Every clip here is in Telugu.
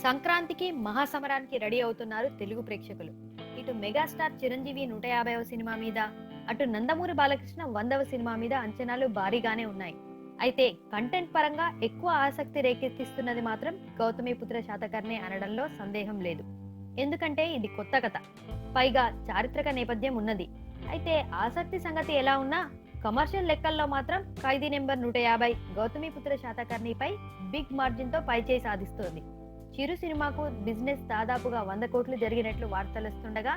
సంక్రాంతికి మహాసమరానికి రెడీ అవుతున్నారు తెలుగు ప్రేక్షకులు. ఇటు మెగాస్టార్ చిరంజీవి 150వ సినిమా మీద, అటు నందమూరి బాలకృష్ణ 100వ సినిమా మీద అంచనాలు భారీగానే ఉన్నాయి. అయితే కంటెంట్ పరంగా ఎక్కువ ఆసక్తి రేకెత్తిస్తున్నది మాత్రం గౌతమిపుత్ర శాతకర్ణి అనడంలో సందేహం లేదు. ఎందుకంటే ఇది కొత్త కథ, పైగా చారిత్రక నేపథ్యం ఉన్నది. అయితే ఆసక్తి సంగతి ఎలా ఉన్నా కమర్షియల్ లెక్కల్లో మాత్రం ఖైదీ నెంబర్ 150 గౌతమిపుత్ర శాతకర్ణిపై బిగ్ మార్జిన్ తో పైచేయి సాధిస్తోంది. చిరు సినిమాకు బిజినెస్ దాదాపుగా 100 కోట్లు జరిగినట్లు వార్తలొస్తుండగా,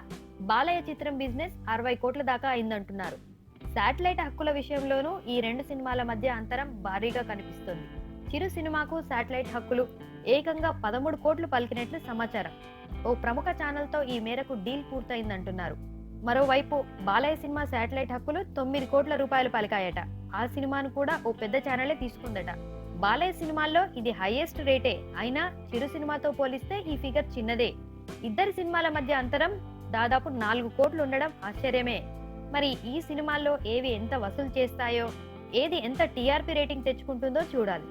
బాలయ్య చిత్రం బిజినెస్ 60 కోట్ల దాకా అయిందంటున్నారు. శాటిలైట్ హక్కుల విషయంలోనూ ఈ రెండు సినిమాల మధ్య అంతరం భారీగా కనిపిస్తోంది. చిరు సినిమాకు శాటిలైట్ హక్కులు ఏకంగా 13 కోట్లు పలికినట్లు సమాచారం. ఓ ప్రముఖ ఛానల్తో ఈ మేరకు డీల్ పూర్తయిందంటున్నారు. మరోవైపు బాలయ్య సినిమా శాటిలైట్ హక్కులు 9 కోట్ల రూపాయలు పలికాయట. ఆ సినిమాను కూడా ఓ పెద్ద ఛానలే తీసుకుందట. బాలయ్య సినిమాల్లో ఇది హైయెస్ట్ రేటే అయినా చిరు సినిమాతో పోలిస్తే ఈ ఫిగర్ చిన్నదే. ఇద్దరి సినిమాల మధ్య అంతరం దాదాపు 4 కోట్లు ఉండడం ఆశ్చర్యమే. మరి ఈ సినిమాల్లో ఏవి ఎంత వసూలు చేస్తాయో, ఏది ఎంత టీఆర్పీ రేటింగ్ తెచ్చుకుంటుందో చూడాలి.